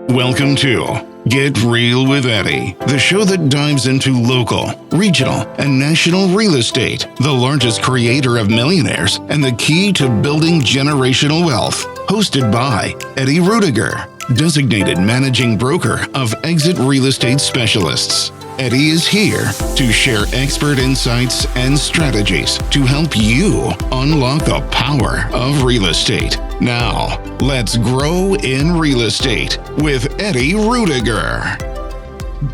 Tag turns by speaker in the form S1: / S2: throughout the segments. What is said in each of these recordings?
S1: Welcome to Get Real with Eddie, the show that dives into local, regional, and national real estate, the largest creator of millionaires, and the key to building generational wealth. Hosted by Eddie Ruettiger, designated managing broker of Exit Real Estate Specialists. Eddie is here to share expert insights and strategies to help you unlock the power of real estate. Now, let's grow in real estate with Eddie Ruettiger.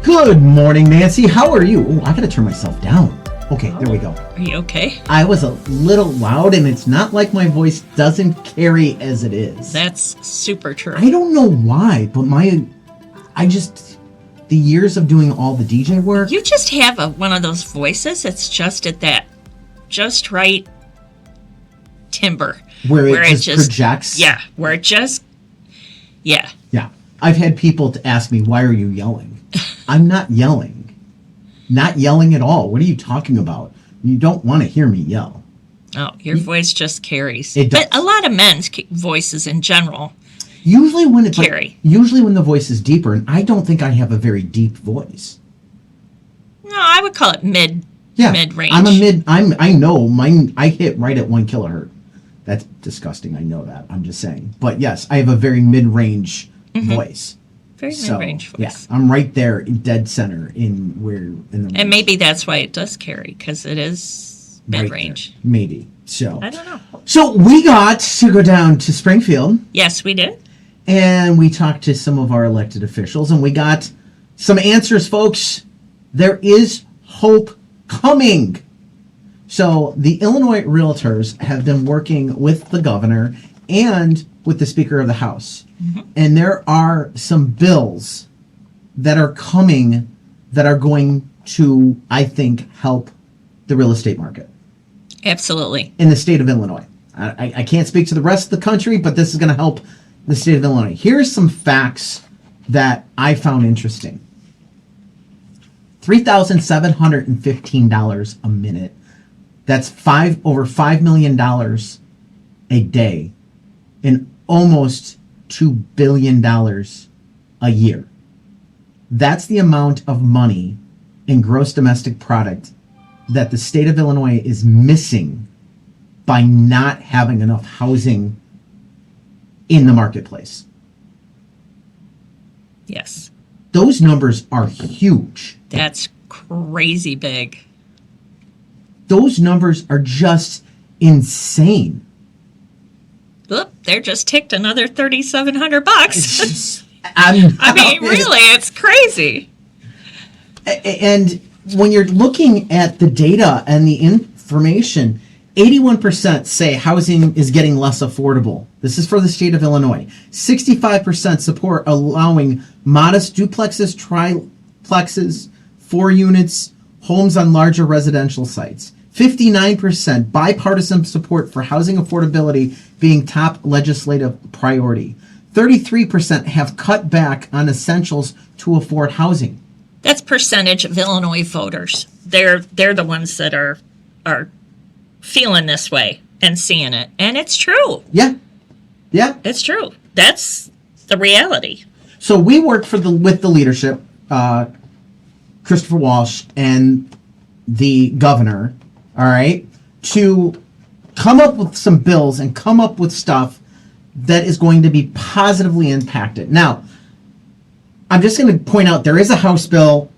S2: Good morning, Nancy. How are you? Oh, I gotta turn myself down. Okay, there we go.
S3: Are you okay?
S2: I was a little loud, and it's not like my voice doesn't carry as it is.
S3: That's super true.
S2: I don't know why, but the years of doing all the DJ work.
S3: You just have one of those voices that's just at that just right timbre.
S2: Where it just projects?
S3: Yeah, where it just, yeah.
S2: Yeah. I've had people to ask me, why are you yelling? I'm not yelling. Not yelling at all. What are you talking about? You don't want to hear me yell.
S3: Oh, your voice just carries.
S2: It does.
S3: But a lot of men's voices in general
S2: usually when it's
S3: carry.
S2: Usually when the voice is deeper, and I don't think I have a very deep voice.
S3: No, I would call it mid-range.
S2: I know mine. I hit right at 1 kilohertz. That's disgusting. I know that. I'm just saying. But yes, I have a very mid-range voice.
S3: Very mid-range voice.
S2: Yeah, I'm right there in dead center in the range.
S3: And maybe that's why it does carry, because it is mid-range.
S2: Right, maybe. So
S3: I don't know.
S2: So we got to go down to Springfield.
S3: Yes, we did.
S2: And we talked to some of our elected officials, and we got some answers, folks. There is hope coming. So the Illinois Realtors have been working with the governor and with the Speaker of the House. Mm-hmm. And there are some bills that are coming that are going to, I think, help the real estate market.
S3: Absolutely.
S2: In the state of Illinois. I can't speak to the rest of the country, but this is going to help the state of Illinois. Here's some facts that I found interesting. $3,715 a minute. That's over $5 million a day, and almost $2 billion a year. That's the amount of money in gross domestic product that the state of Illinois is missing by not having enough housing in the marketplace.
S3: Yes.
S2: Those numbers are huge.
S3: That's crazy big.
S2: Those numbers are just insane.
S3: Look, they're just ticked another $3,700.
S2: I
S3: mean, really, it's crazy.
S2: And when you're looking at the data and the information, 81% say housing is getting less affordable. This is for the state of Illinois. 65% support allowing modest duplexes, triplexes, 4 units, homes on larger residential sites. 59% bipartisan support for housing affordability being top legislative priority. 33% have cut back on essentials to afford housing.
S3: That's percentage of Illinois voters. They're the ones that are feeling this way and seeing it. And it's true.
S2: Yeah. Yeah.
S3: It's true. That's the reality.
S2: So we worked with the leadership, Christopher Walsh and the governor, all right, to come up with some bills and come up with stuff that is going to be positively impacted. Now, I'm just going to point out there is a House bill.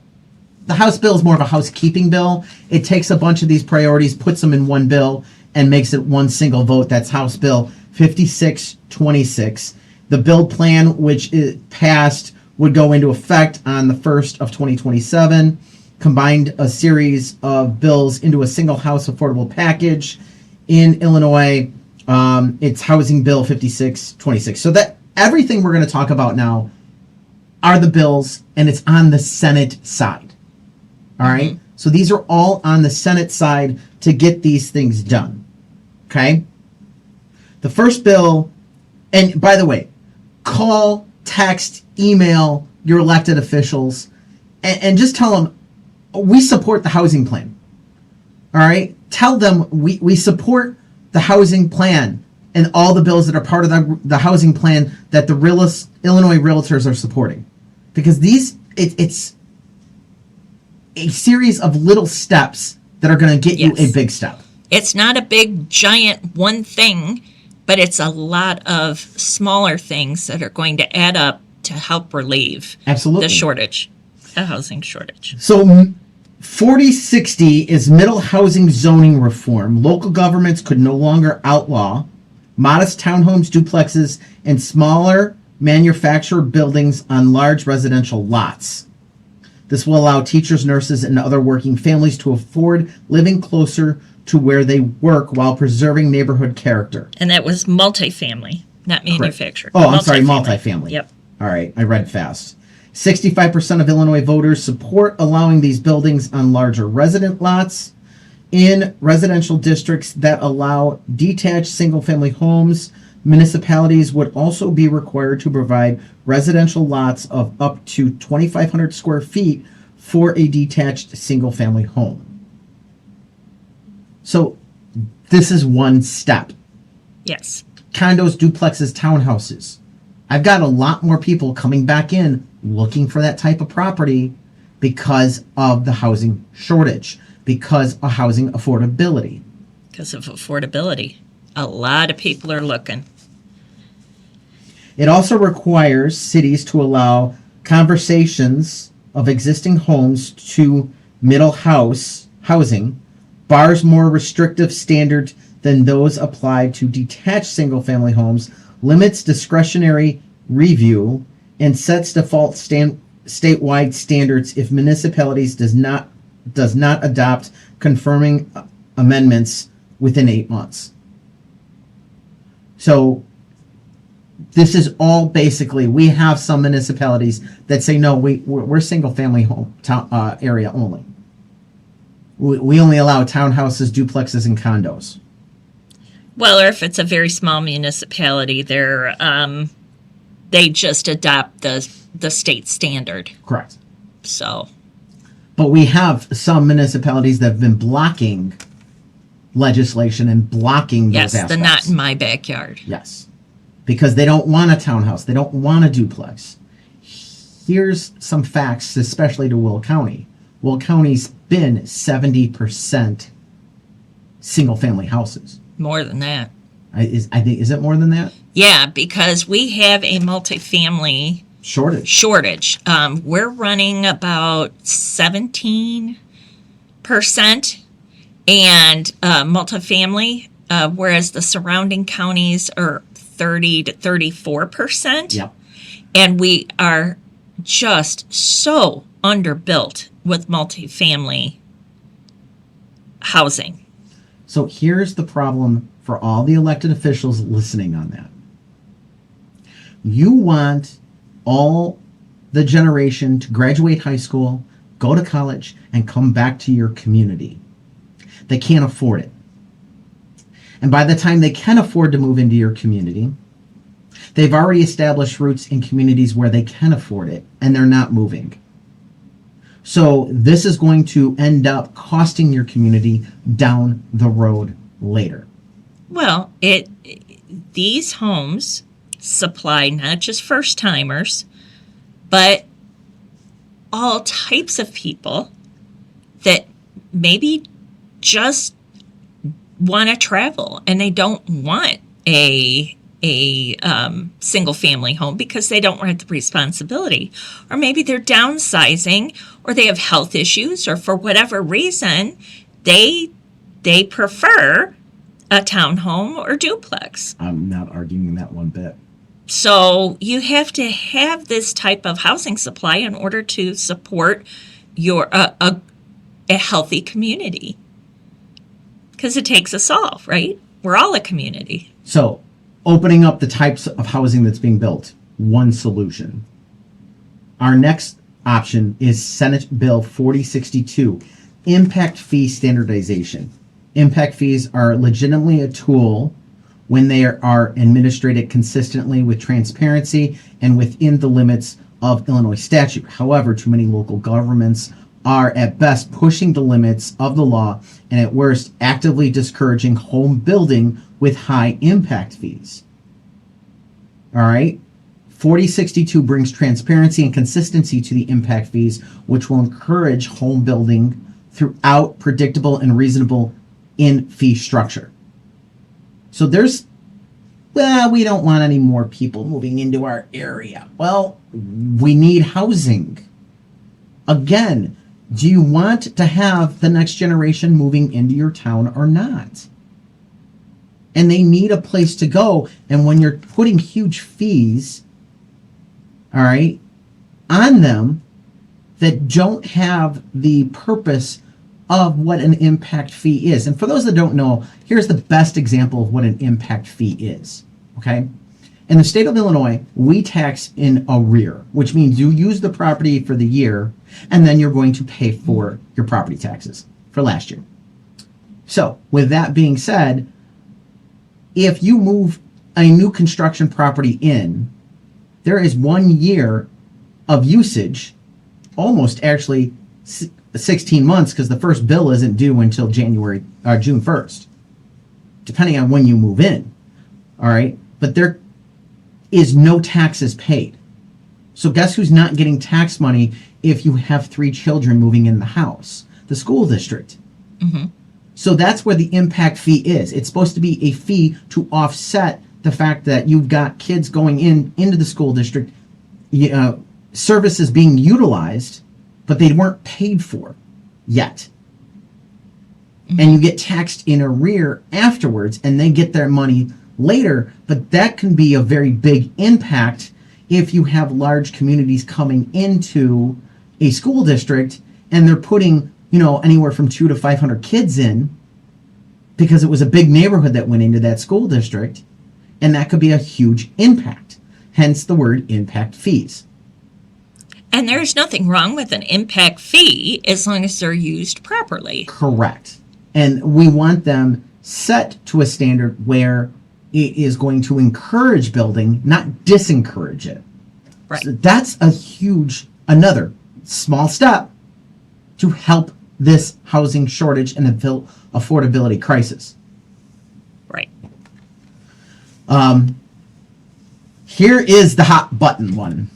S2: The House bill is more of a housekeeping bill. It takes a bunch of these priorities, puts them in one bill, and makes it one single vote. That's House Bill 5626. The bill plan, which is passed, would go into effect on the 1st of 2027, combined a series of bills into a single House affordable package in Illinois. It's Housing Bill 5626. So that everything we're going to talk about now are the bills, and it's on the Senate side. All right? Mm-hmm. So these are all on the Senate side to get these things done. Okay? The first bill, and by the way, call, text, email your elected officials, and just tell them, we support the housing plan. All right? Tell them we support the housing plan. and all the bills that are part of the housing plan that the Illinois realtors are supporting. Because it's a series of little steps that are going to get you a big step.
S3: It's not a big, giant one thing, but it's a lot of smaller things that are going to add up to help relieve
S2: Absolutely.
S3: the shortage, the housing shortage.
S2: So 4060 is middle housing zoning reform. Local governments could no longer outlaw modest townhomes, duplexes, and smaller manufactured buildings on large residential lots. This will allow teachers, nurses, and other working families to afford living closer to where they work while preserving neighborhood character.
S3: And that was multifamily, not manufactured.
S2: Oh, I'm sorry, multifamily.
S3: Yep.
S2: All right, I read fast. 65% of Illinois voters support allowing these buildings on larger resident lots. In residential districts that allow detached single-family homes, municipalities would also be required to provide residential lots of up to 2,500 square feet for a detached single-family home. So this is one step.
S3: Yes.
S2: Condos, duplexes, townhouses. I've got a lot more people coming back in looking for that type of property because of the housing shortage, because of housing affordability.
S3: Because of affordability. A lot of people are looking.
S2: It also requires cities to allow conversions of existing homes to middle housing, bars more restrictive standards than those applied to detached single-family homes, limits discretionary review, and sets default statewide standards if municipalities does not adopt confirming amendments within 8 months. So this is all basically, we have some municipalities that say, no, we're single-family home area only. We only allow townhouses, duplexes, and condos.
S3: Well, or if it's a very small municipality, they just adopt the state standard.
S2: Correct.
S3: So.
S2: But we have some municipalities that have been blocking legislation and blocking those aspects.
S3: Yes, the not in my backyard.
S2: Yes. Because they don't want a townhouse. They don't want a duplex. Here's some facts, especially to Will County. Will County's been 70% single-family houses.
S3: More than that.
S2: Is it more than that?
S3: Yeah, because we have a multifamily shortage. We're running about 17%, and multifamily, whereas the surrounding counties are 30 to 34%.
S2: Yep.
S3: And we are just so underbuilt with multifamily housing.
S2: So here's the problem for all the elected officials listening on that. You want all the generation to graduate high school, go to college, and come back to your community. They can't afford it. And by the time they can afford to move into your community, they've already established roots in communities where they can afford it, and they're not moving. So this is going to end up costing your community down the road later.
S3: Well, these homes supply not just first-timers, but all types of people that maybe just want to travel and they don't want a single-family home because they don't want the responsibility. Or maybe they're downsizing, or they have health issues, or for whatever reason, they prefer a townhome or duplex.
S2: I'm not arguing that one bit.
S3: So you have to have this type of housing supply in order to support your a healthy community. Because it takes us all, right? We're all a community.
S2: So opening up the types of housing that's being built, one solution. Our next option is Senate Bill 4062, impact fee standardization. Impact fees are legitimately a tool when they are administered consistently with transparency and within the limits of Illinois statute. However, too many local governments are at best pushing the limits of the law and at worst actively discouraging home building with high impact fees. All right. 4062 brings transparency and consistency to the impact fees, which will encourage home building throughout predictable and reasonable in fee structure. So there's, well, we don't want any more people moving into our area. Well, we need housing. Again, do you want to have the next generation moving into your town or not? And they need a place to go. And when you're putting huge fees, all right, on them that don't have the purpose of what an impact fee is. And for those that don't know, here's the best example of what an impact fee is, okay? In the state of Illinois, we tax in arrear, which means you use the property for the year, and then you're going to pay for your property taxes for last year. So, with that being said, if you move a new construction property in, there is 1 year of usage, almost actually 16 months, because the first bill isn't due until June 1st, depending on when you move in. All right, but there is no taxes paid. So guess who's not getting tax money if you have 3 children moving in the house? The school district.
S3: Mm-hmm.
S2: So that's where the impact fee is. It's supposed to be a fee to offset the fact that you've got kids going into the school district, services being utilized, but they weren't paid for yet. Mm-hmm. And you get taxed in arrear afterwards, and they get their money later. But that can be a very big impact if you have large communities coming into a school district and they're putting, anywhere from 200 to 500 kids in, because it was a big neighborhood that went into that school district, and that could be a huge impact. Hence the word impact fees.
S3: And there's nothing wrong with an impact fee as long as they're used properly.
S2: Correct. And we want them set to a standard where it is going to encourage building, not discourage it.
S3: Right.
S2: So that's another small step to help this housing shortage and affordability crisis.
S3: Right.
S2: Here is the hot button one.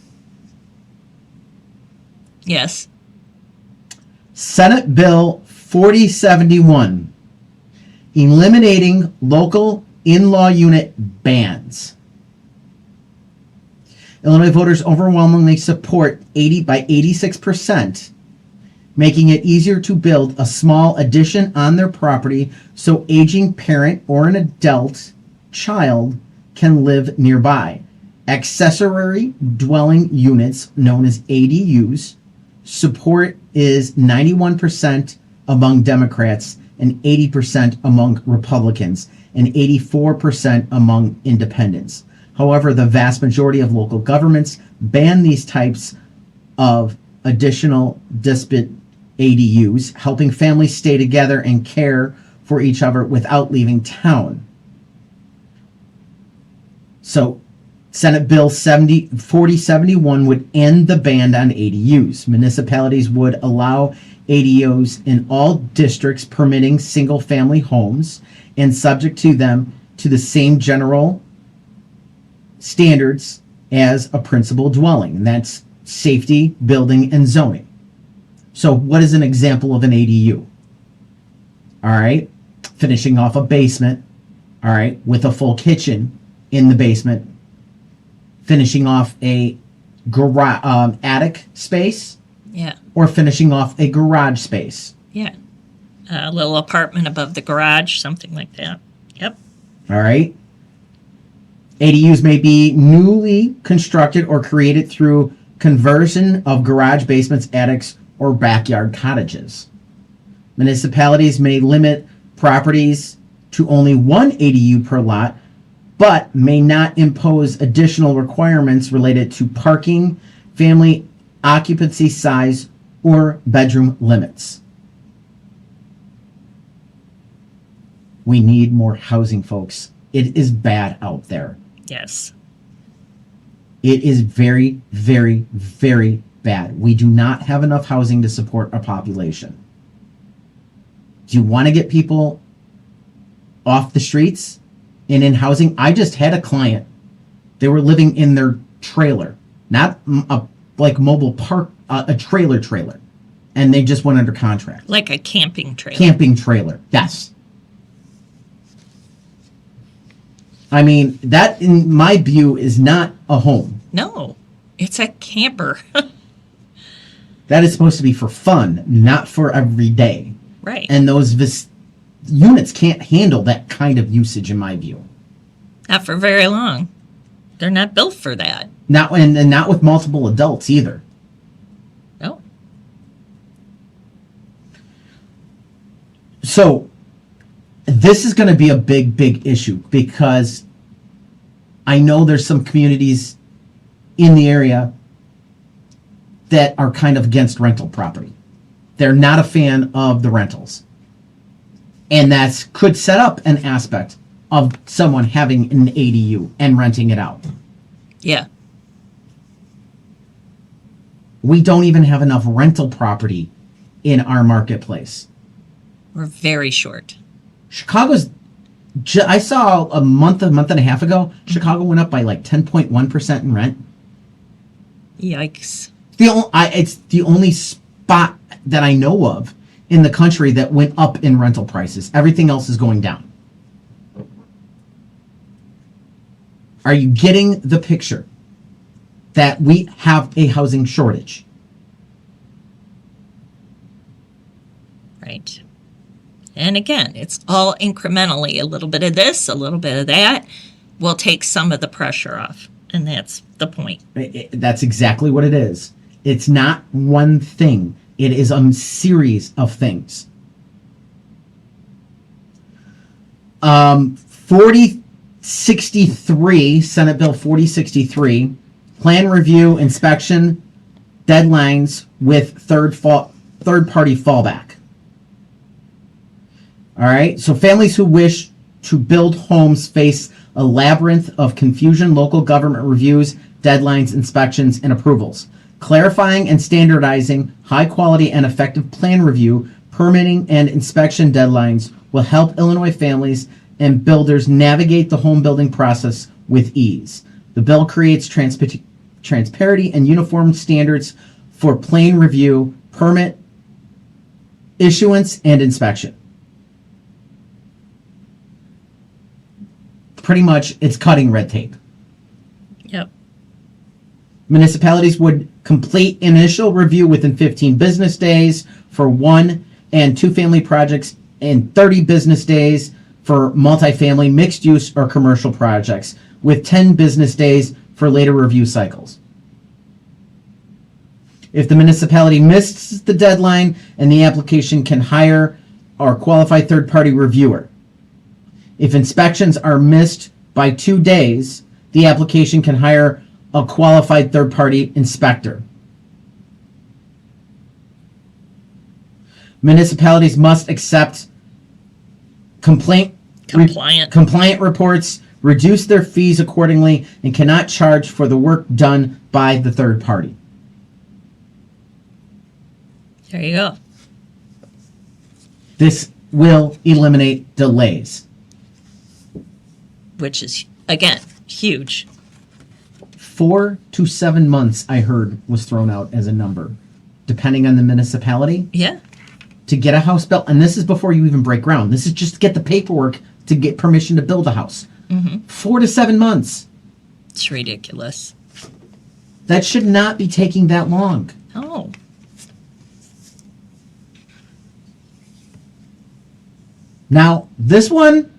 S3: Yes.
S2: Senate Bill 4071, eliminating local in-law unit bans. Illinois voters overwhelmingly support 86%, making it easier to build a small addition on their property so aging parent or an adult child can live nearby. Accessory dwelling units, known as ADUs, support is 91% among Democrats and 80% among Republicans and 84% among independents. However, the vast majority of local governments ban these types of additional disparate ADUs, helping families stay together and care for each other without leaving town. So, Senate Bill 4071 would end the ban on ADUs. Municipalities would allow ADUs in all districts permitting single-family homes and subject to them to the same general standards as a principal dwelling, and that's safety, building, and zoning. So what is an example of an ADU? All right, finishing off a basement, all right, with a full kitchen in the basement, finishing off a garage, attic space,
S3: Yeah.
S2: or finishing off a garage space.
S3: Yeah. A little apartment above the garage, something like that. Yep.
S2: All right. ADUs may be newly constructed or created through conversion of garage basements, attics, or backyard cottages. Municipalities may limit properties to only one ADU per lot, but may not impose additional requirements related to parking, family occupancy size, or bedroom limits. We need more housing, folks. It is bad out there.
S3: Yes.
S2: It is very, very, very bad. We do not have enough housing to support our population. Do you want to get people off the streets and in housing? I just had a client. They were living in their trailer, not a mobile park, a trailer, and they just went under contract.
S3: Like a camping trailer.
S2: Camping trailer, yes. I mean, that in my view is not a home.
S3: No, it's a camper.
S2: That is supposed to be for fun, not for every day.
S3: Right.
S2: And those units can't handle that kind of usage, in my view.
S3: Not for very long. They're not built for that.
S2: And not with multiple adults either.
S3: No.
S2: So this is going to be a big issue, because I know there's some communities in the area that are kind of against rental property. They're not a fan of the rentals. And that could set up an aspect of someone having an ADU and renting it out.
S3: Yeah.
S2: We don't even have enough rental property in our marketplace.
S3: We're very short.
S2: Chicago's, I saw a month and a half ago, Chicago went up by like 10.1% in rent.
S3: Yikes.
S2: It's the only spot that I know of in the country that went up in rental prices. Everything else is going down. Are you getting the picture that we have a housing shortage?
S3: Right. And again, it's all incrementally. A little bit of this, a little bit of that will take some of the pressure off. And that's the point.
S2: That's exactly what it is. It's not one thing. It is a series of things. 4063, Senate Bill 4063, plan review inspection deadlines with third-party fallback. All right, so families who wish to build homes face a labyrinth of confusion, local government reviews, deadlines, inspections, and approvals. Clarifying and standardizing high-quality and effective plan review, permitting, and inspection deadlines will help Illinois families and builders navigate the home building process with ease. The bill creates transparency and uniform standards for plan review, permit issuance, and inspection. Pretty much, it's cutting red tape.
S3: Yep.
S2: Municipalities would complete initial review within 15 business days for 1 and 2 family projects and 30 business days for multifamily, mixed use, or commercial projects, with 10 business days for later review cycles. If the municipality misses the deadline, and the application can hire or qualify third-party reviewer. If inspections are missed by 2 days, the application can hire a qualified third-party inspector. Municipalities must accept compliant reports, reduce their fees accordingly, and cannot charge for the work done by the third party.
S3: There you go.
S2: This will eliminate delays.
S3: Which is, again, huge.
S2: 4 to 7 months, I heard, was thrown out as a number, depending on the municipality,
S3: Yeah.
S2: to get a house built. And this is before you even break ground. This is just to get the paperwork to get permission to build a house. 4 to 7 months.
S3: It's ridiculous.
S2: That should not be taking that long.
S3: Oh.
S2: Now, this one,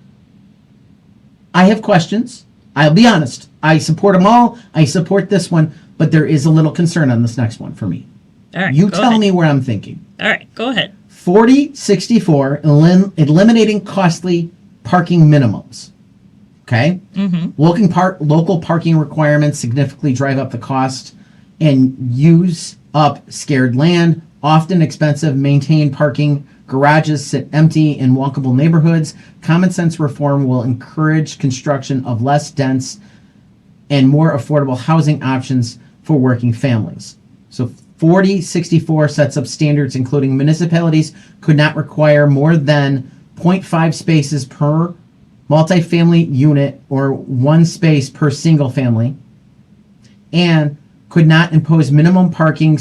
S2: I have questions. I'll be honest. I support them all. I support this one, but there is a little concern on this next one for me.
S3: All right.
S2: You
S3: go
S2: tell
S3: ahead.
S2: me where I'm thinking.
S3: All right. Go ahead.
S2: 4064, eliminating costly parking minimums. Okay? Local parking requirements significantly drive up the cost and use up scarce land, often expensive, maintained parking. Garages sit empty in walkable neighborhoods. Common sense reform will encourage construction of less dense and more affordable housing options for working families. So 4064 sets up standards including municipalities could not require more than 0.5 spaces per multifamily unit or 1 space per single family, and could not impose minimum parking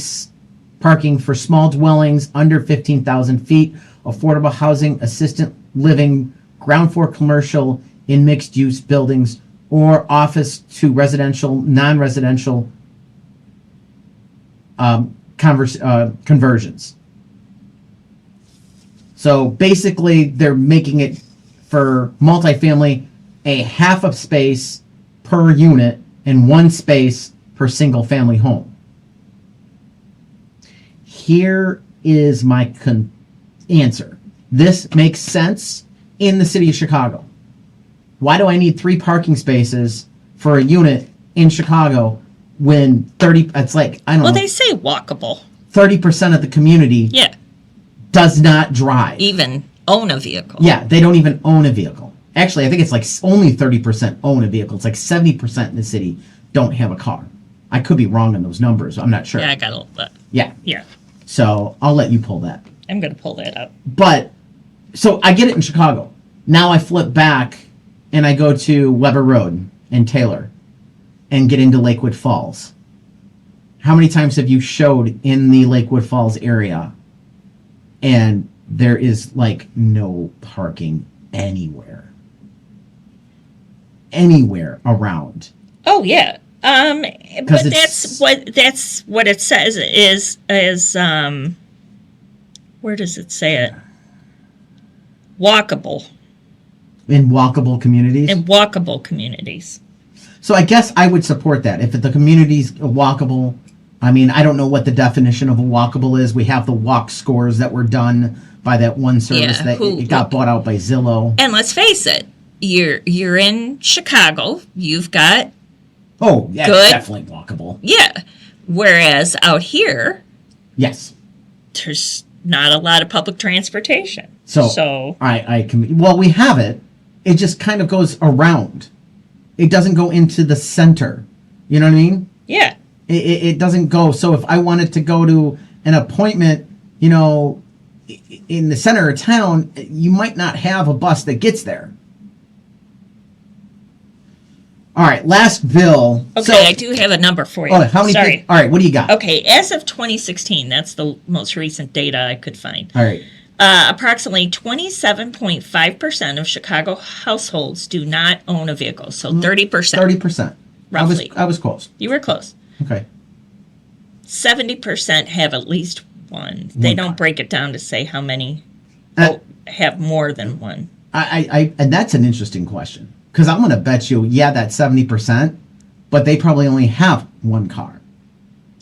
S2: for small dwellings under 15,000 feet, affordable housing, assisted living, ground floor commercial in mixed-use buildings, or office to residential, non-residential conversions. So basically, they're making it for multifamily a half of space per unit and 1 space per single family home. Here is my answer. This makes sense in the city of Chicago. Why do I need 3 parking spaces for a unit in Chicago when it's like, I don't know.
S3: Well, they say walkable.
S2: 30% of the community
S3: Yeah.
S2: does not drive.
S3: Even own a vehicle.
S2: Yeah, they don't even own a vehicle. Actually, I think it's like only 30% own a vehicle. It's like 70% in the city don't have a car. I could be wrong on those numbers. I'm not sure.
S3: Yeah, I got all that.
S2: Yeah.
S3: Yeah.
S2: So I'll let you pull that.
S3: I'm going to pull that up.
S2: But, so I get it in Chicago. Now I flip back and I go to Weber Road in Taylor and get into Lakewood Falls. How many times have you showed in the Lakewood Falls area and there is like no parking anywhere around?
S3: Oh yeah. But that's what it says is where does it say it? Walkable.
S2: In walkable communities?
S3: In walkable communities.
S2: So I guess I would support that. If the community's walkable, I mean, I don't know what the definition of a walkable is. We have the walk scores that were done by that one service it got bought out by Zillow.
S3: And let's face it, you're in Chicago. You've got
S2: good, definitely walkable.
S3: Yeah. Whereas out here,
S2: yes,
S3: there's not a lot of public transportation.
S2: So I can. Well, we have it. It just kind of goes around. It doesn't go into the center. You know what I mean?
S3: Yeah.
S2: It doesn't go. So if I wanted to go to an appointment, you know, in the center of town, you might not have a bus that gets there. All right, last bill.
S3: Okay, I do have a number for you.
S2: Oh, how many?
S3: Sorry.
S2: All right, what do you got?
S3: Okay, as of 2016, that's the most recent data I could find.
S2: All right.
S3: Approximately 27.5% of Chicago households do not own a vehicle. So 30%.
S2: 30%.
S3: Roughly.
S2: I was close.
S3: You were close.
S2: Okay.
S3: 70% have at least one. They don't break it down to say how many have more than one.
S2: And that's an interesting question. Because I'm going to bet you, that's 70%, but they probably only have one car.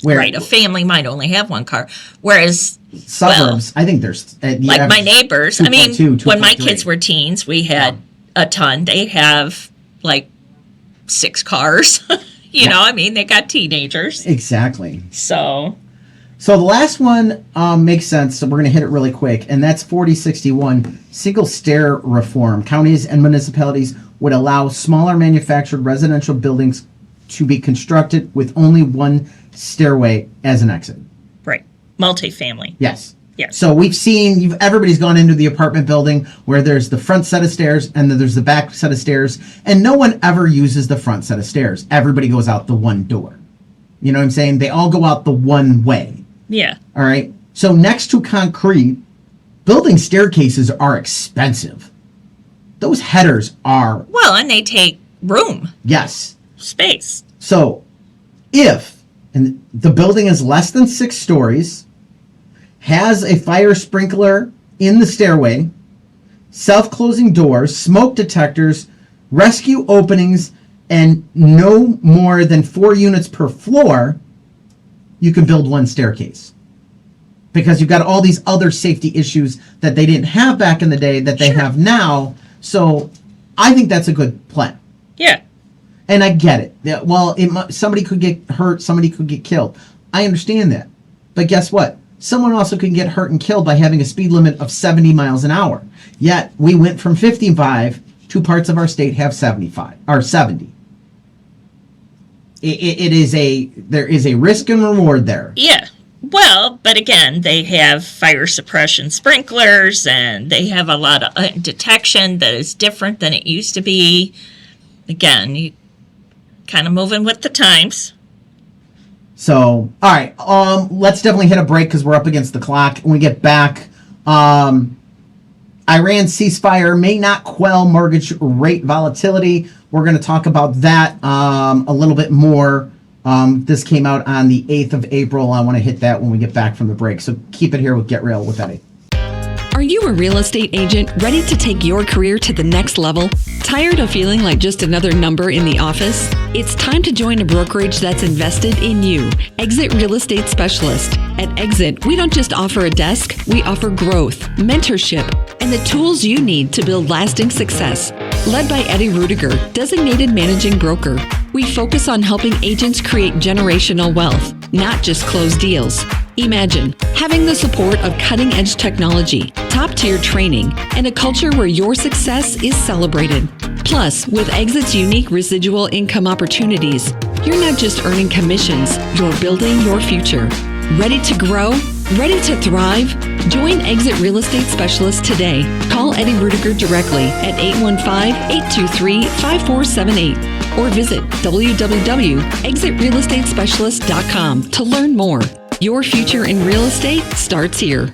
S3: Right, a family might only have one car. Whereas
S2: suburbs, I think there's
S3: like my neighbors.
S2: 2.
S3: I mean,
S2: 2.
S3: when my kids were teens, we had a ton. They have like 6 cars. you know, I mean, they got teenagers.
S2: Exactly.
S3: So
S2: the last one makes sense. So we're going to hit it really quick, and that's 4061 single stair reform. Counties and municipalities would allow smaller manufactured residential buildings to be constructed with only one stairway as an exit.
S3: Right. Multifamily.
S2: Yes.
S3: Yes.
S2: So we've seen, everybody's gone into the apartment building where there's the front set of stairs and then there's the back set of stairs, and no one ever uses the front set of stairs. Everybody goes out the one door. You know what I'm saying? They all go out the one way.
S3: Yeah.
S2: All right. So next to concrete, building staircases are expensive. Those headers are.
S3: Well, and they take room.
S2: Yes.
S3: Space.
S2: So if the building is less than 6 stories, has a fire sprinkler in the stairway, self-closing doors, smoke detectors, rescue openings, and no more than 4 units per floor, you can build one staircase. Because you've got all these other safety issues that they didn't have back in the day that they have now. So I think that's a good plan.
S3: Yeah.
S2: And I get it. Well, somebody could get hurt, somebody could get killed. I understand that. But guess what? Someone also can get hurt and killed by having a speed limit of 70 miles an hour. Yet we went from 55 to parts of our state have 75 or 70. There is a risk and reward there.
S3: Yeah. Well, but again, they have fire suppression sprinklers, and they have a lot of detection that is different than it used to be. Again, you kind of moving with the times.
S2: So, all right, let's definitely hit a break because we're up against the clock. When we get back, Iran ceasefire may not quell mortgage rate volatility. We're going to talk about that a little bit more. This came out on the 8th of April. I want to hit that when we get back from the break. So keep it here with Get Real with Eddie.
S4: Are you a real estate agent ready to take your career to the next level? Tired of feeling like just another number in the office? It's time to join a brokerage that's invested in you. Exit Real Estate Specialist. At Exit, we don't just offer a desk, we offer growth, mentorship, and the tools you need to build lasting success. Led by Eddie Ruettiger, designated managing broker, we focus on helping agents create generational wealth, not just close deals. Imagine having the support of cutting-edge technology, top-tier training, and a culture where your success is celebrated. Plus, with Exit's unique residual income opportunities, you're not just earning commissions, you're building your future. Ready to grow? Ready to thrive? Join Exit Real Estate Specialist today. Call Eddie Ruettiger directly at 815-823-5478 or visit www.exitrealestatespecialist.com to learn more. Your future in real estate starts here.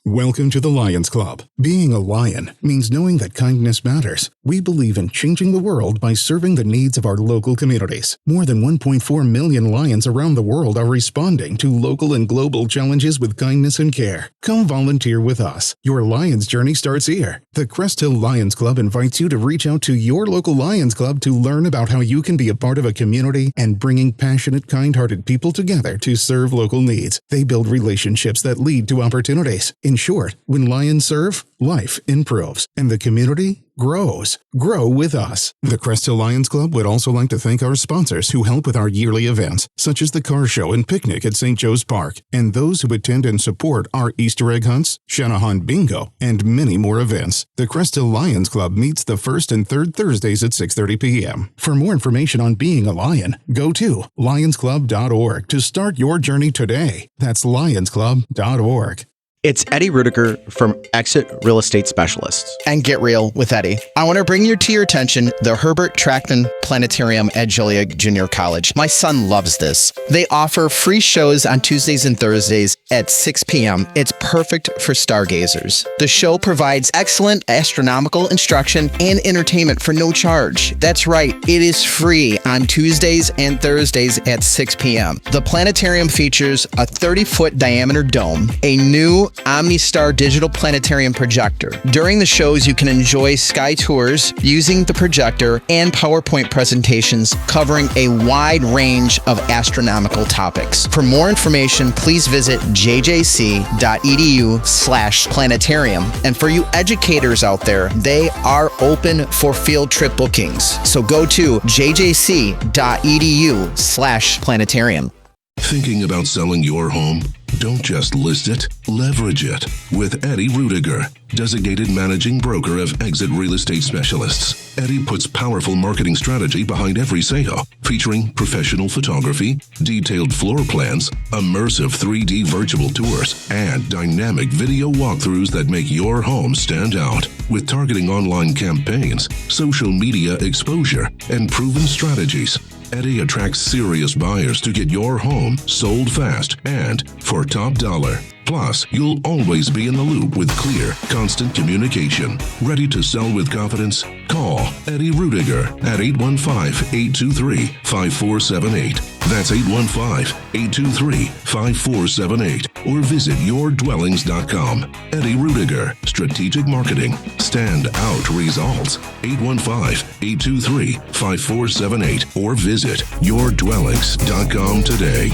S1: Welcome to the Lions Club. Being a lion means knowing that kindness matters. We believe in changing the world by serving the needs of our local communities. More than 1.4 million lions around the world are responding to local and global challenges with kindness and care. Come volunteer with us. Your Lions journey starts here. The Crest Hill Lions Club invites you to reach out to your local Lions Club to learn about how you can be a part of a community and bringing passionate, kind-hearted people together to serve local needs. They build relationships that lead to opportunities. In short, when lions serve, life improves, and the community grows. Grow with us. The Crest Hill Lions Club would also like to thank our sponsors who help with our yearly events, such as the car show and picnic at St. Joe's Park, and those who attend and support our Easter egg hunts, Shanahan Bingo, and many more events. The Crest Hill Lions Club meets the first and third Thursdays at 6:30 p.m. For more information on being a lion, go to lionsclub.org to start your journey today. That's lionsclub.org.
S5: It's Eddie Ruettiger from Exit Real Estate Specialists.
S6: And Get Real with Eddie. I want to bring to your attention the Herbert Trackman Planetarium at Joliet Junior College. My son loves this. They offer free shows on Tuesdays and Thursdays at 6 p.m. It's perfect for stargazers. The show provides excellent astronomical instruction and entertainment for no charge. That's right, it is free on Tuesdays and Thursdays at 6 p.m. The planetarium features a 30-foot diameter dome, a new OmniStar digital planetarium projector. During the shows, you can enjoy sky tours using the projector and PowerPoint presentations covering a wide range of astronomical topics. For more information, please visit jjc.edu/planetarium. And for you educators out there, they are open for field trip bookings. So go to jjc.edu/planetarium.
S7: Thinking about selling your home? Don't just list it, leverage it with Eddie Ruettiger, designated managing broker of Exit Real Estate Specialists. Eddie puts powerful marketing strategy behind every sale, featuring professional photography, detailed floor plans, immersive 3D virtual tours, and dynamic video walkthroughs that make your home stand out. With targeting online campaigns, social media exposure, and proven strategies, Eddie attracts serious buyers to get your home sold fast and for top dollar. Plus, you'll always be in the loop with clear, constant communication. Ready to sell with confidence? Call Eddie Ruettiger at 815-823-5478. That's 815-823-5478. Or visit yourdwellings.com. Eddie Ruettiger, Strategic Marketing. Stand out results. 815-823-5478. Or visit yourdwellings.com today.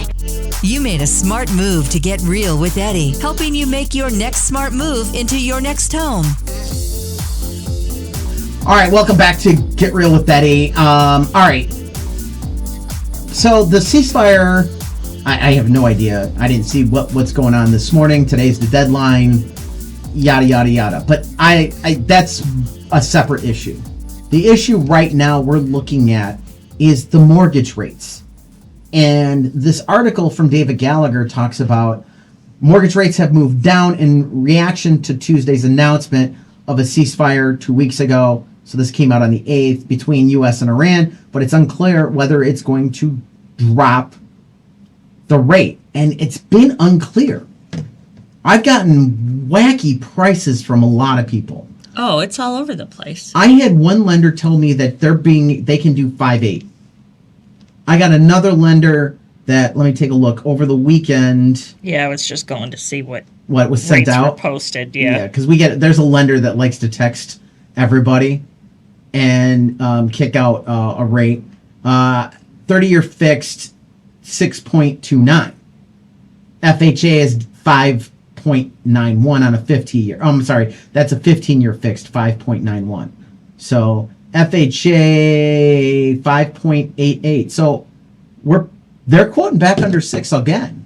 S8: You made a smart move to Get Real with Eddie, helping you make your next smart move into your next home.
S2: All right, welcome back to Get Real with Eddie. All right. So the ceasefire, I have no idea. I didn't see what's going on this morning. Today's the deadline, yada, yada, yada. But that's a separate issue. The issue right now we're looking at is the mortgage rates. And this article from David Gallagher talks about Mortgage rates have moved down in reaction to Tuesday's announcement of a ceasefire 2 weeks ago. So this came out on the 8th between U.S. and Iran, but it's unclear whether it's going to drop the rate. And it's been unclear. I've gotten wacky prices from a lot of people.
S3: Oh, it's all over the place.
S2: I had one lender tell me that they can do 5.8. I got another lender that, let me take a look, over the weekend.
S3: Yeah, I was just going to see what
S2: was sent
S3: rates
S2: out.
S3: were posted. Yeah,
S2: because there's a lender that likes to text everybody and kick out a rate. 30-year fixed 6.29. FHA is 5.91 on a 15-year. Oh, I'm sorry, that's a 15-year fixed 5.91. So FHA 5.88. So they're quoting back under 6 again.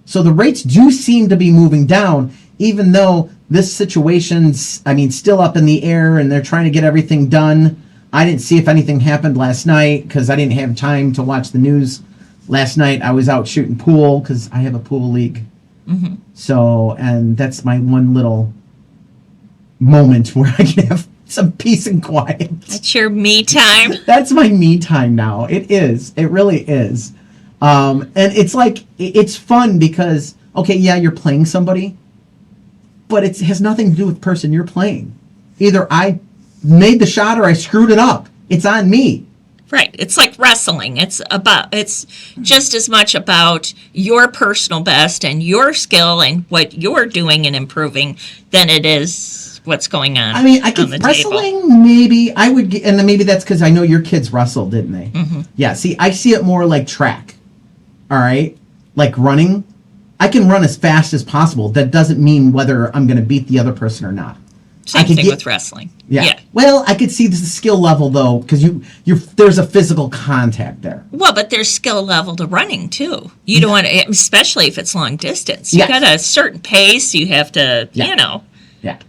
S2: So the rates do seem to be moving down, even though this situation's, still up in the air and they're trying to get everything done. I didn't see if anything happened last night because I didn't have time to watch the news. Last night I was out shooting pool because I have a pool league.
S3: Mm-hmm.
S2: So, and that's my one little moment where I can have some peace and quiet.
S3: That's your me time.
S2: That's my me time now. It is. It really is. And it's like, it's fun because, okay, yeah, you're playing somebody, but it has nothing to do with the person you're playing. Either I made the shot or I screwed it up. It's on me.
S3: Right. It's like wrestling. It's just as much about your personal best and your skill and what you're doing and improving than it is what's going on.
S2: I could wrestling table. Maybe I would, and then maybe that's because I know your kids wrestle, didn't they?
S3: Mm-hmm.
S2: Yeah. See, I see it more like track. All right, like running. I can run as fast as possible. That doesn't mean whether I'm going to beat the other person or not.
S3: Same thing with wrestling.
S2: Yeah. Well, I could see the skill level though, because there's a physical contact there.
S3: Well, but there's skill level to running too. You don't want to, especially if it's long distance. You got a certain pace. You have to,
S2: Yeah.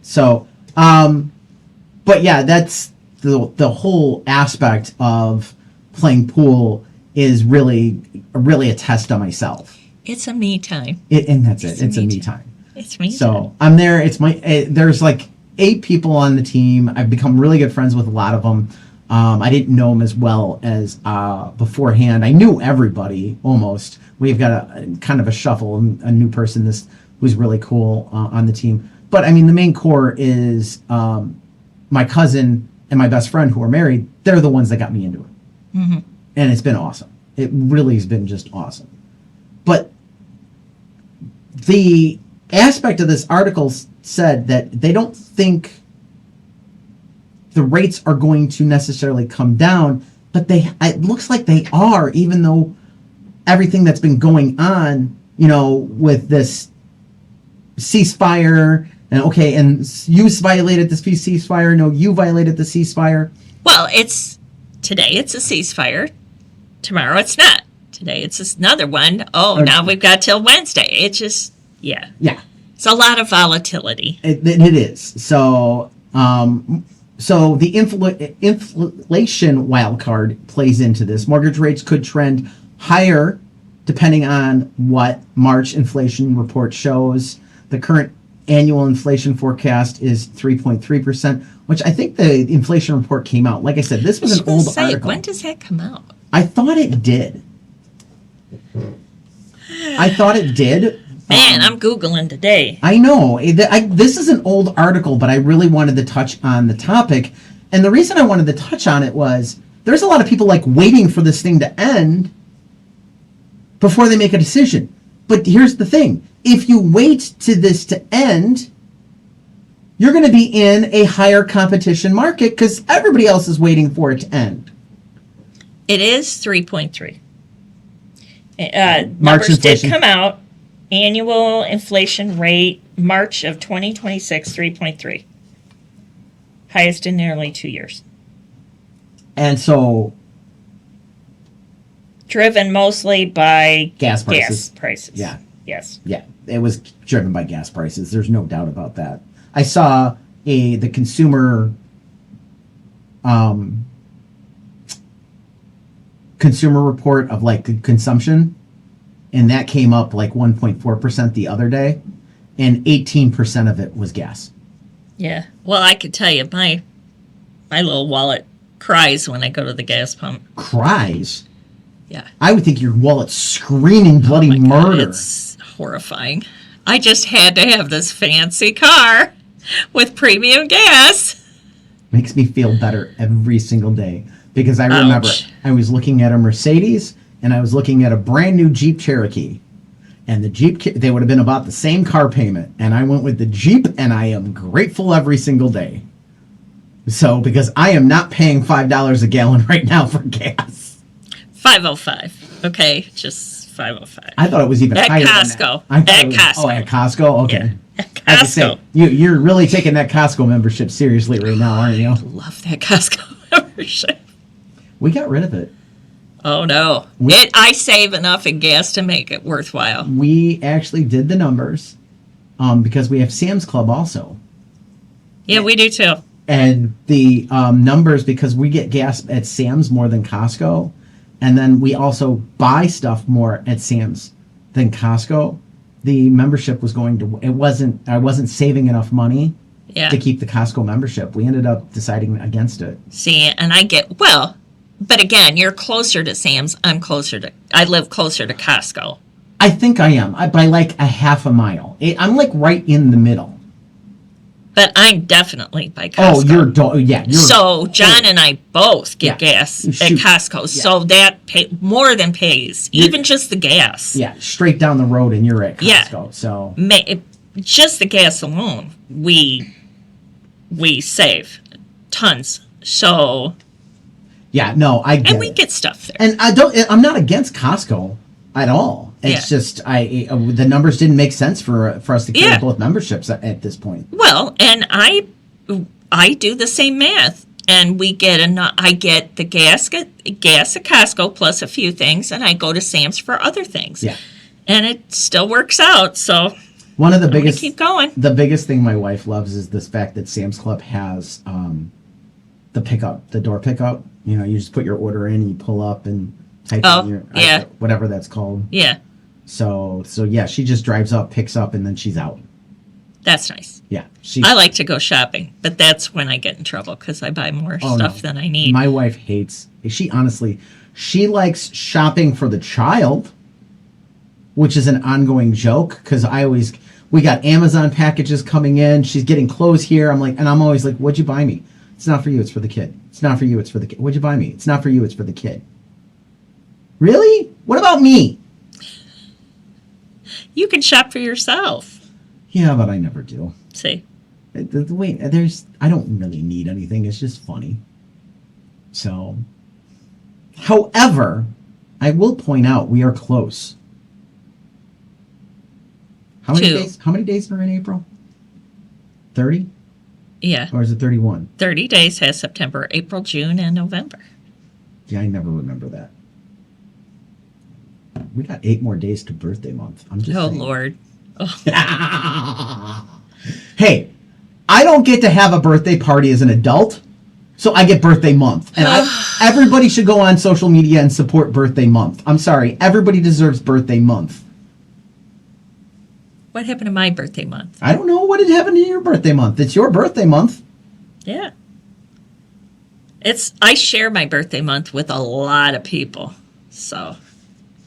S2: So, but yeah, that's the whole aspect of playing pool is really a test on myself.
S3: It's a me time.
S2: And that's it. It's a me time.
S3: It's me time.
S2: So I'm there. It's there's like 8 people on the team. I've become really good friends with a lot of them. I didn't know them as well as beforehand. I knew everybody almost. We've got a kind of a shuffle, a new person who's really cool on the team. But the main core is my cousin and my best friend who are married. They're the ones that got me into it.
S3: Mm-hmm.
S2: And it's been awesome. It really has been just awesome. But the aspect of this article said that they don't think the rates are going to necessarily come down, but it looks like they are, even though everything that's been going on, with this ceasefire, and you violated this ceasefire, no, you violated the ceasefire.
S3: Well, today it's a ceasefire. Tomorrow it's not. Today it's another one. Oh, now we've got till Wednesday. It's just, yeah.
S2: Yeah.
S3: It's a lot of volatility.
S2: It is. So, so the inflation wild card plays into this. Mortgage rates could trend higher depending on what March inflation report shows. The current annual inflation forecast is 3.3%, which I think the inflation report came out. Like I said, this was an old article.
S3: When does that come out?
S2: I thought it did.
S3: Man, I'm Googling today.
S2: I know. This is an old article, but I really wanted to touch on the topic. And the reason I wanted to touch on it was there's a lot of people waiting for this thing to end before they make a decision. But here's the thing. If you wait to this to end, you're going to be in a higher competition market because everybody else is waiting for it to end.
S3: It is 3.3.
S2: March
S3: Numbers
S2: inflation
S3: did come out. Annual inflation rate, March of 2026, 3.3. Highest in nearly 2 years.
S2: And so,
S3: driven mostly by
S2: gas prices.
S3: Yeah. Yes.
S2: Yeah, it was driven by gas prices. There's no doubt about that. I saw the consumer report of consumption, and that came up like 1.4% the other day, and 18% of it was gas.
S3: Yeah. Well, I could tell you, my little wallet cries when I go to the gas pump.
S2: Cries?
S3: Yeah.
S2: I would think your wallet's screaming bloody
S3: Oh my God,
S2: murder.
S3: it's horrifying. I just had to have this fancy car with premium gas.
S2: Makes me feel better every single day, because I remember
S3: Ouch.
S2: I was looking at a Mercedes and I was looking at a brand new Jeep Cherokee, and the Jeep, they would have been about the same car payment, and I went with the Jeep, and I am grateful every single day. So, because I am not paying $5 a gallon right now for gas.
S3: 505. Okay, just 505.
S2: I thought it was even
S3: At
S2: higher
S3: Costco.
S2: than that.
S3: At Costco.
S2: Oh, at Costco? Okay.
S3: Yeah, at
S2: I have to say,
S3: Costco.
S2: you're really taking that Costco membership seriously right now, aren't you?
S3: Love that Costco membership.
S2: We got rid of it.
S3: Oh no. I save enough in gas to make it worthwhile.
S2: We actually did the numbers because we have Sam's Club also.
S3: Yeah, we do too.
S2: And the numbers, because we get gas at Sam's more than Costco, and then we also buy stuff more at Sam's than Costco, the membership was going to, I wasn't saving enough money
S3: Yeah.
S2: to keep the Costco membership. We ended up deciding against it.
S3: See, and but again, you're closer to Sam's. I live closer to Costco.
S2: I think I am. By like a half a mile. I'm like right in the middle.
S3: But I'm definitely by Costco.
S2: Oh, you're
S3: So John and I both get gas at
S2: Shoot.
S3: Costco.
S2: Yeah.
S3: So that more than pays, even just the gas.
S2: Yeah, straight down the road and you're at
S3: Yeah.
S2: Costco. So
S3: Just the gas alone, we save tons. So
S2: yeah, no, I get
S3: and we
S2: it.
S3: get stuff there.
S2: And I'm not against Costco at all. It's just the numbers didn't make sense for us to carry
S3: Yeah.
S2: both memberships at this point.
S3: Well, and I do the same math, and I get the gas at Costco plus a few things, and I go to Sam's for other things.
S2: Yeah.
S3: And it still works out. So
S2: One of the
S3: I'm gonna
S2: biggest
S3: keep going.
S2: The biggest thing my wife loves is this fact that Sam's Club has the door pickup. You know, you just put your order in, you pull up and type in your whatever that's called.
S3: Yeah,
S2: So yeah, she just drives up, picks up, and then she's out.
S3: that's nice.
S2: Yeah,
S3: I like to go shopping, but that's when I get in trouble because I buy more stuff than I need.
S2: My wife hates. She likes shopping for the child, which is an ongoing joke because we got Amazon packages coming in. She's getting clothes here. I'm always like, "What'd you buy me? It's not for you. It's for the kid. It's not for you. It's for the kid. What'd you buy me? It's not for you. It's for the kid." Really? What about me?
S3: You can shop for yourself.
S2: Yeah, but I never do.
S3: See,
S2: Wait, I don't really need anything. It's just funny. So, however, I will point out we are close. How many days? How many days are in April? 30?
S3: yeah,
S2: Or is it 31?
S3: 30 days has September, April, June, and November.
S2: Yeah, I never remember that. We got 8 more days to birthday month. I'm just
S3: Oh
S2: saying.
S3: Lord.
S2: Hey, I don't get to have a birthday party as an adult, so I get birthday month. And everybody should go on social media and support birthday month. I'm sorry, everybody deserves birthday month.
S3: What happened to my birthday month?
S2: I don't know what had happened to your birthday month. It's your birthday month.
S3: Yeah. I share my birthday month with a lot of people. So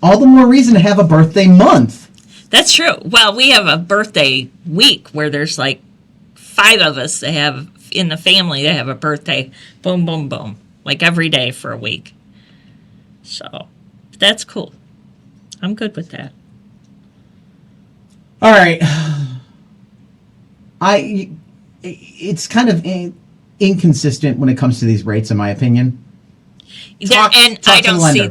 S2: All the more reason to have a birthday month.
S3: that's true. Well, we have a birthday week where there's like 5 of us that have in the family that have a birthday. Boom, boom, boom. Like every day for a week. So that's cool. I'm good with that.
S2: All right. It's kind of inconsistent when it comes to these rates, in my opinion. Talk
S3: I
S2: to the
S3: don't
S2: lender.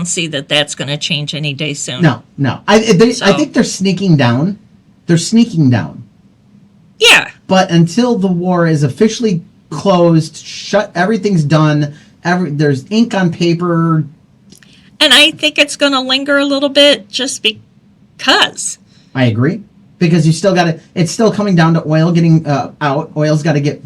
S3: see that that's going to change any day soon.
S2: No. I think they're sneaking down. They're sneaking down.
S3: Yeah.
S2: But until the war is officially closed, everything's done. There's ink on paper.
S3: And I think it's going to linger a little bit just because.
S2: I agree, because you still got to. It's still coming down to oil getting out. Oil's got to get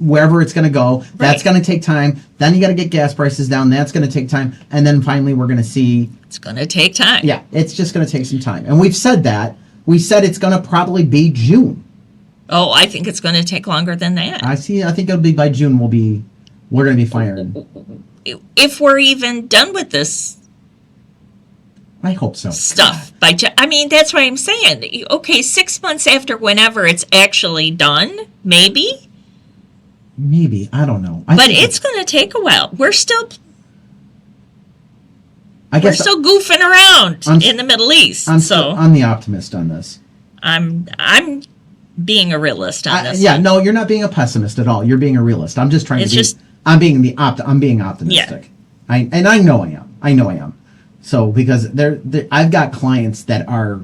S2: wherever it's going to go. That's going to take time. Then you got to get gas prices down. That's going to take time. And then finally we're going to see.
S3: It's going to take time.
S2: Yeah, it's just going to take some time. And we've said that. We said it's going to probably be June.
S3: Oh, I think it's going to take longer than that.
S2: I think it'll be by June we're going to be firing.
S3: If we're even done with this
S2: I hope so.
S3: stuff. I mean, that's what I'm saying. Okay, 6 months after whenever it's actually done, maybe.
S2: Maybe. I don't know.
S3: But it's going to take a while. We're still goofing around in the Middle East.
S2: I'm the optimist on this.
S3: I'm being a realist on this.
S2: Yeah, no, you're not being a pessimist at all. You're being a realist. I'm just trying I'm being optimistic.
S3: Yeah.
S2: I know I am. So because I've got clients that are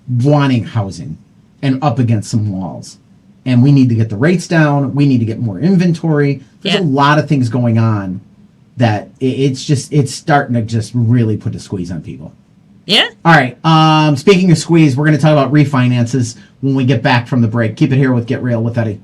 S2: wanting housing and up against some walls. And we need to get the rates down. We need to get more inventory. There's a lot of things going on that it's starting to just really put a squeeze on people.
S3: Yeah.
S2: All right. Speaking of squeeze, we're going to talk about refinances when we get back from the break. Keep it here with Get Real with Eddie.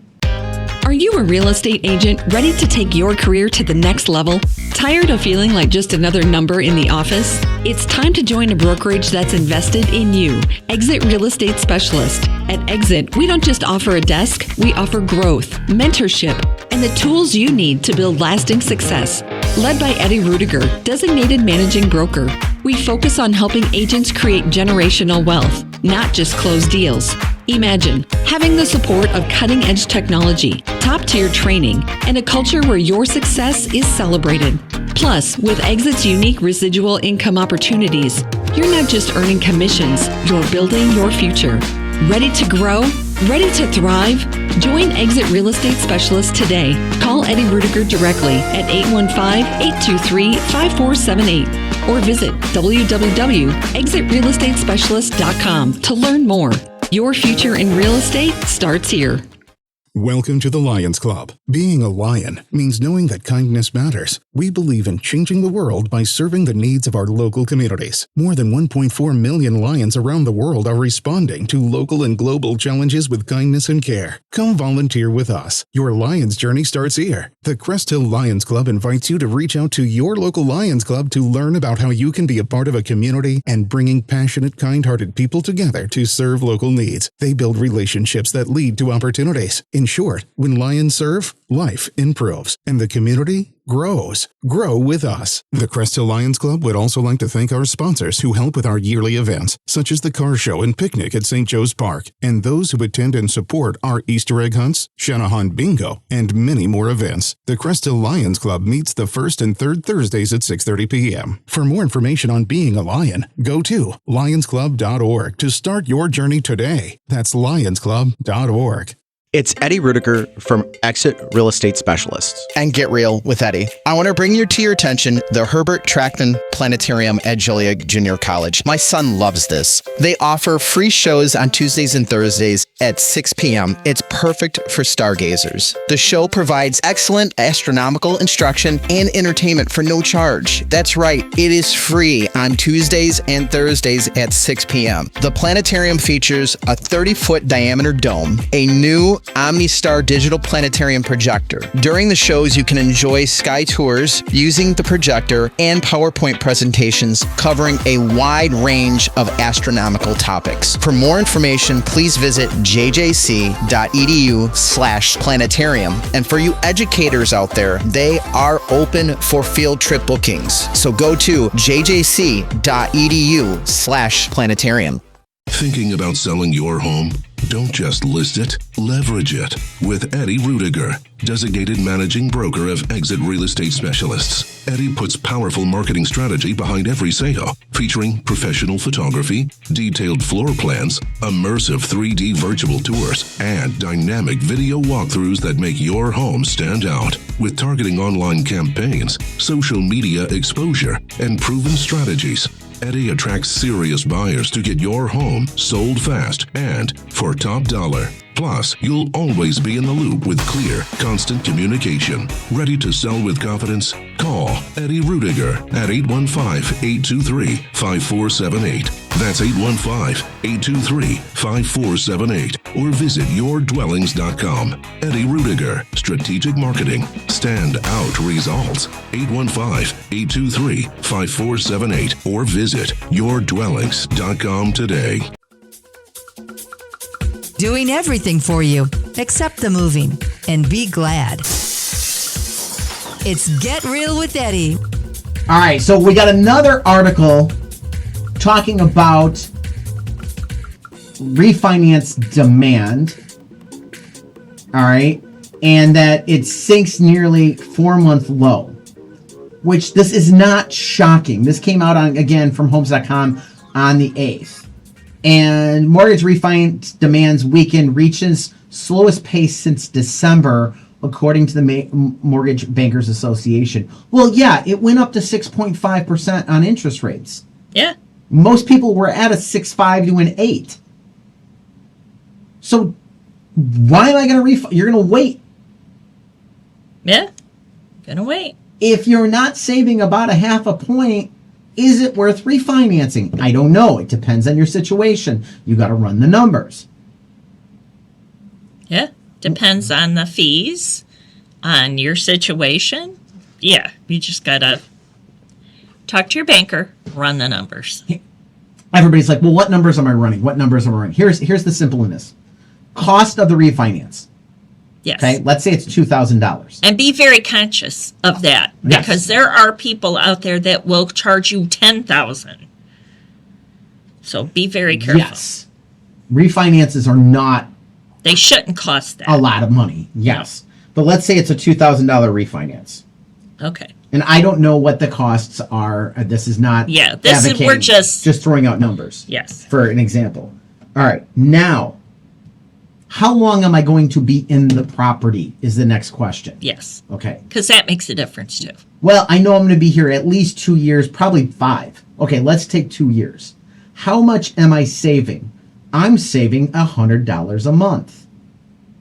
S4: Are you a real estate agent ready to take your career to the next level? Tired of feeling like just another number in the office? It's time to join a brokerage that's invested in you. Exit Real Estate Specialist. At Exit, we don't just offer a desk, we offer growth, mentorship, and the tools you need to build lasting success. Led by Eddie Ruettiger, designated managing broker, we focus on helping agents create generational wealth, not just close deals. Imagine having the support of cutting-edge technology, top-tier training, and a culture where your success is celebrated. Plus, with Exit's unique residual income opportunities, you're not just earning commissions, you're building your future. Ready to grow? Ready to thrive? Join Exit Real Estate Specialist today. Call Eddie Ruettiger directly at 815-823-5478 or visit www.exitrealestatespecialist.com to learn more. Your future in real estate starts here.
S1: Welcome to the Lions Club. Being a lion means knowing that kindness matters. We believe in changing the world by serving the needs of our local communities. More than 1.4 million lions around the world are responding to local and global challenges with kindness and care. Come volunteer with us. Your Lions journey starts here. The Crest Hill Lions Club invites you to reach out to your local Lions Club to learn about how you can be a part of a community and bringing passionate, kind-hearted people together to serve local needs. They build relationships that lead to opportunities. In short, when lions serve, life improves, and the community grows. Grow with us. The Crest Hill Lions Club would also like to thank our sponsors who help with our yearly events, such as the car show and picnic at St. Joe's Park, and those who attend and support our Easter egg hunts, Shanahan Bingo, and many more events. The Crest Hill Lions Club meets the first and third Thursdays at 6:30 p.m. For more information on being a lion, go to lionsclub.org to start your journey today. That's lionsclub.org.
S5: It's Eddie Ruettiger from Exit Real Estate Specialists.
S6: And Get Real with Eddie. I want to bring to your attention the Herbert Trackman Planetarium at Joliet Junior College. My son loves this. They offer free shows on Tuesdays and Thursdays at 6 p.m. It's perfect for stargazers. The show provides excellent astronomical instruction and entertainment for no charge. That's right, it is free on Tuesdays and Thursdays at 6 p.m. The planetarium features a 30-foot diameter dome, a new OmniStar digital planetarium projector. During the shows, you can enjoy sky tours using the projector and PowerPoint presentations covering a wide range of astronomical topics. For more information, please visit jjc.edu/planetarium. And for you educators out there, they are open for field trip bookings. So go to jjc.edu/planetarium.
S7: Thinking about selling your home? Don't just list it, leverage it with Eddie Ruettiger, designated managing broker of Exit Real Estate Specialists. Eddie puts powerful marketing strategy behind every sale, featuring professional photography, detailed floor plans, immersive 3D virtual tours, and dynamic video walkthroughs that make your home stand out. With targeting online campaigns, social media exposure, and proven strategies, Eddie attracts serious buyers to get your home sold fast and for top dollar. Plus, you'll always be in the loop with clear, constant communication. Ready to sell with confidence? Call Eddie Ruettiger at 815-823-5478. That's 815-823-5478 or visit yourdwellings.com. Eddie Ruettiger, Strategic Marketing. Stand out results. 815-823-5478 or visit yourdwellings.com today.
S8: Doing everything for you except the moving. And be glad. It's Get Real with Eddie.
S2: All right, so we got another article talking about refinance demand. All right, and that it sinks nearly 4-month low, which this is not shocking. This came out again from homes.com on the 8th. And mortgage refinance demands weekend reaches slowest pace since December, according to the Mortgage Bankers Association. Well, yeah, it went up to 6.5% on interest rates.
S3: Yeah.
S2: Most people were at a 6.5 to an 8. So why am I going to refi? You're going to wait.
S3: Yeah. Gonna wait.
S2: If you're not saving about a half a point, is it worth refinancing? I don't know. It depends on your situation. You got to run the numbers.
S3: Yeah. Depends on the fees, on your situation. Yeah. You just gotta talk to your banker, run the numbers.
S2: Everybody's like, well, what numbers am I running? What numbers am I running? Here's the simpleness. Cost of the refinance.
S3: Yes.
S2: Okay, let's say it's $2,000.
S3: And be very conscious of that,
S2: Yes.
S3: because there are people out there that will charge you $10,000. So be very careful.
S2: Yes. Refinances are not
S3: They shouldn't cost that.
S2: a lot of money. Yes. But let's say it's a $2,000 refinance.
S3: Okay.
S2: And I don't know what the costs are. This is not
S3: Yeah, this is, we're
S2: advocating,
S3: just
S2: throwing out numbers.
S3: Yes.
S2: For an example. All right. Now, how long am I going to be in the property is the next question.
S3: Yes.
S2: Okay.
S3: Because that makes a difference too.
S2: Well, I know I'm going to be here at least 2 years, probably 5. Okay, let's take 2 years. How much am I saving? I'm saving $100 a month.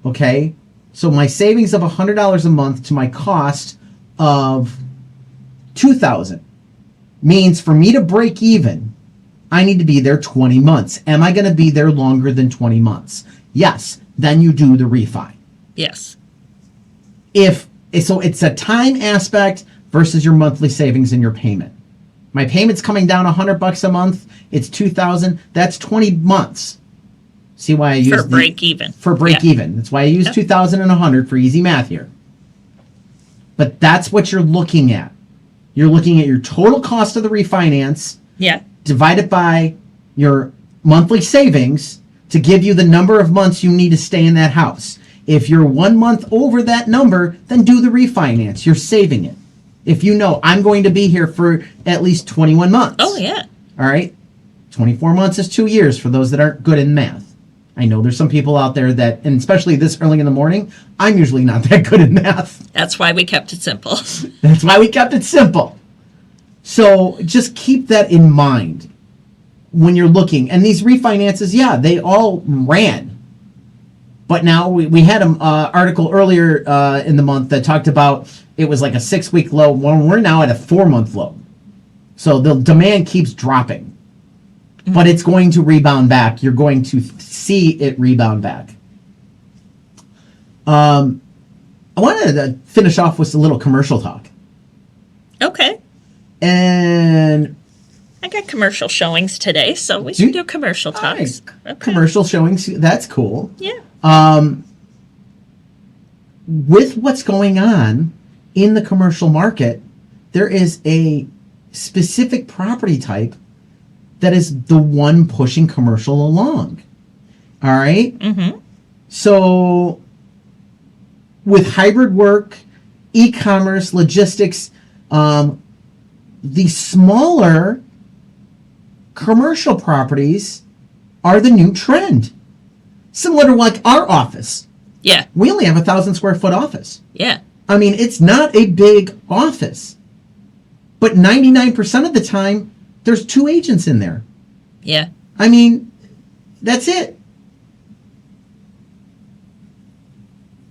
S2: Okay? So my savings of $100 a month to my cost of $2,000 means for me to break even, I need to be there 20 months. Am I going to be there longer than 20 months? Yes. Then you do the refi.
S3: Yes.
S2: So it's a time aspect versus your monthly savings and your payment. My payment's coming down $100 a month. It's $2,000. That's 20 months. See why I use
S3: For break even.
S2: For break
S3: Yeah.
S2: even. That's why I use 2,000 and 100 for easy math here. But that's what you're looking at. You're looking at your total cost of the refinance
S3: Yeah.
S2: divided by your monthly savings to give you the number of months you need to stay in that house. If you're 1 month over that number, then do the refinance. You're saving it. If you know I'm going to be here for at least 21 months.
S3: Oh, yeah.
S2: All right. 24 months is 2 years for those that aren't good in math. I know there's some people out there that, and especially this early in the morning, I'm usually not that good in math.
S3: That's why we kept it simple.
S2: That's why we kept it simple. So just keep that in mind when you're looking. And these refinances, yeah, they all ran. But now we had an article earlier in the month that talked about it was like a 6-week low. Well, we're now at a 4-month low. So the demand keeps dropping. But it's going to rebound back. You're going to see it rebound back. I wanted to finish off with a little commercial talk.
S3: Okay.
S2: And
S3: I got commercial showings today, so we should do commercial talks. Okay.
S2: Commercial showings, that's cool.
S3: Yeah.
S2: With what's going on in the commercial market, there is a specific property type that is the one pushing commercial along. All right?
S3: Mm-hmm.
S2: So with hybrid work, e-commerce, logistics, the smaller commercial properties are the new trend. Similar to like our office.
S3: Yeah.
S2: We only have 1,000 square foot office.
S3: Yeah.
S2: I mean, it's not a big office. But 99% of the time, there's 2 agents in there.
S3: Yeah.
S2: I mean, that's it.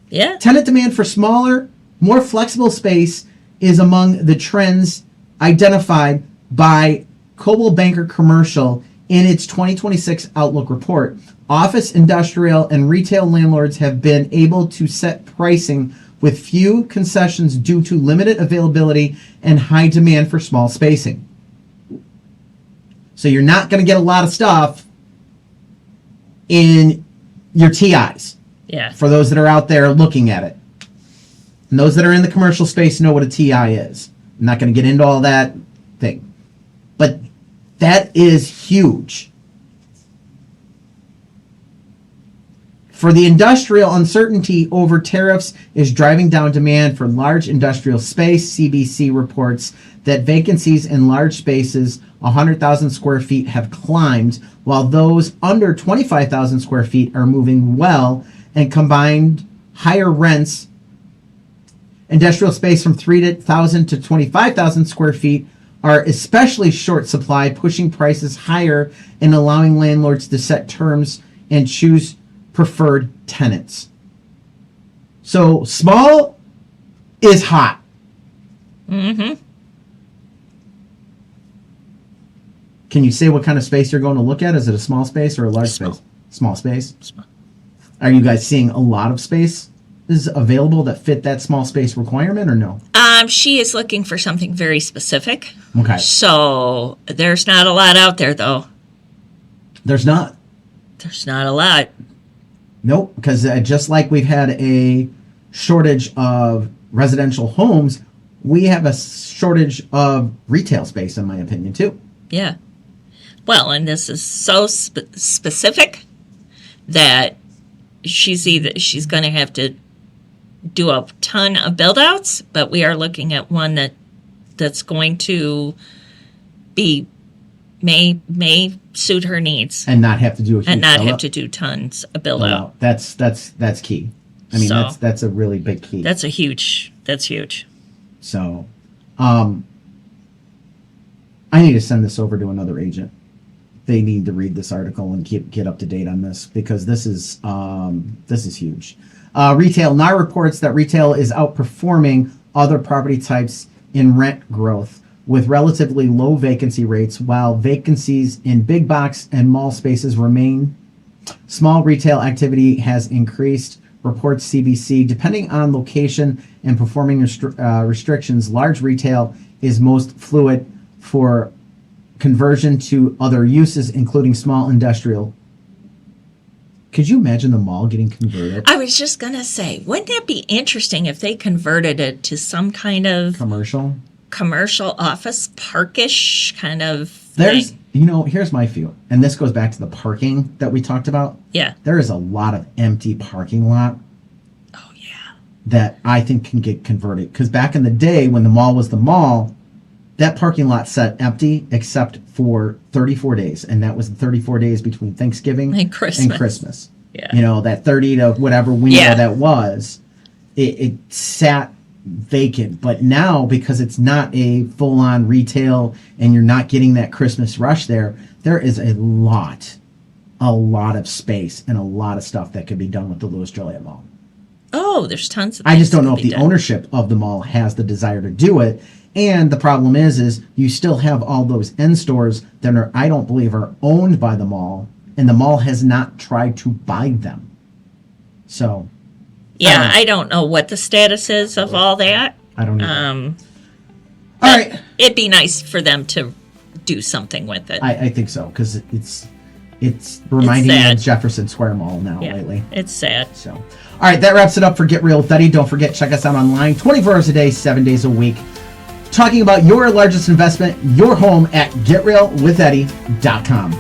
S3: Yeah.
S2: Tenant demand for smaller, more flexible space is among the trends identified by Coldwell Banker Commercial In its 2026 Outlook report, office, industrial, and retail landlords have been able to set pricing with few concessions due to limited availability and high demand for small spacing. So you're not going to get a lot of stuff in your TIs.
S3: Yeah.
S2: For those that are out there looking at it. And those that are in the commercial space know what a TI is. I'm not going to get into all that thing. But that is huge. For the industrial, uncertainty over tariffs is driving down demand for large industrial space. CBC reports that vacancies in large spaces, 100,000 square feet, have climbed, while those under 25,000 square feet are moving well, and combined higher rents. Industrial space from 3,000 to 25,000 square feet are especially short supply, pushing prices higher and allowing landlords to set terms and choose preferred tenants. So small is hot.
S3: Mm-hmm.
S2: Can you say what kind of space you're going to look at? Is it a small space or a large space? Small space?
S3: Small.
S2: Are you guys seeing a lot of space is available that fit that small space requirement or no?
S3: She is looking for something very specific.
S2: Okay.
S3: So there's not a lot out there, though.
S2: There's not.
S3: There's not a lot.
S2: Nope, because just like we've had a shortage of residential homes, we have a shortage of retail space, in my opinion, too.
S3: Yeah. Well, and this is so specific that she's going to have to do a ton of build-outs, but we are looking at one that's going to be may suit her needs
S2: And not have to do a huge
S3: and not
S2: fill
S3: have
S2: up.
S3: to do tons of build-out.
S2: That's key. I mean,
S3: So-
S2: that's a really big key.
S3: That's huge.
S2: So, I need to send this over to another agent. They need to read this article and get up to date on this because this is huge. Retail NAR reports that retail is outperforming other property types in rent growth with relatively low vacancy rates, while vacancies in big box and mall spaces remain. Small retail activity has increased, reports CBC. Depending on location and performing restrictions, large retail is most fluid for conversion to other uses, including small industrial. Could you imagine the mall getting converted?
S3: I was just going to say, wouldn't that be interesting if they converted it to some kind of commercial office parkish kind of thing?
S2: Here's my view, and this goes back to the parking that we talked about.
S3: Yeah.
S2: There is a lot of empty parking lot.
S3: Oh, yeah.
S2: That I think can get converted. Because back in the day when the mall was the mall, that parking lot sat empty except for 34 days. And that was the 34 days between Thanksgiving
S3: and Christmas.
S2: Yeah. That 30 to whatever window that was, it sat vacant. But now, because it's not a full-on retail and you're not getting that Christmas rush there is a lot of space and a lot of stuff that could be done with the Louis Joliet Mall.
S3: Oh, there's tons of
S2: I just don't know if
S3: things
S2: the
S3: to be done.
S2: ownership of the mall has the desire to do it. And the problem is you still have all those end stores that are, I don't believe, are owned by the mall, and the mall has not tried to buy them. So,
S3: Yeah, I don't know what the status is of all that.
S2: I don't know.
S3: All
S2: right.
S3: It'd be nice for them to do something with it.
S2: I think so, because it's reminding me of
S3: sad.
S2: Jefferson Square Mall now
S3: Yeah,
S2: lately.
S3: it's sad.
S2: So, all right, that wraps it up for Get Real with Eddie. Don't forget, check us out online 24 hours a day, 7 days a week. Talking about your largest investment, your home at GetRealWithEddie.com.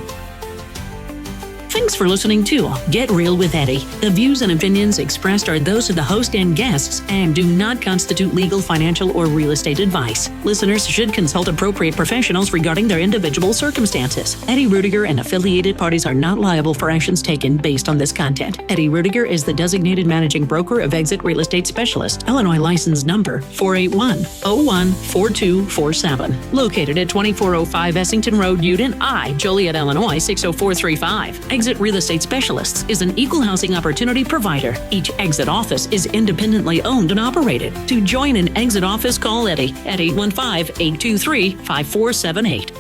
S9: Thanks for listening to Get Real with Eddie. The views and opinions expressed are those of the host and guests and do not constitute legal, financial, or real estate advice. Listeners should consult appropriate professionals regarding their individual circumstances. Eddie Ruettiger and affiliated parties are not liable for actions taken based on this content. Eddie Ruettiger is the designated managing broker of Exit Real Estate Specialist, Illinois license number 481-014247. Located at 2405 Essington Road, Uden, Joliet, Illinois 60435. Exit Real Estate Specialists is an equal housing opportunity provider. Each Exit office is independently owned and operated. To join an Exit office, call Eddie at 815-823-5478.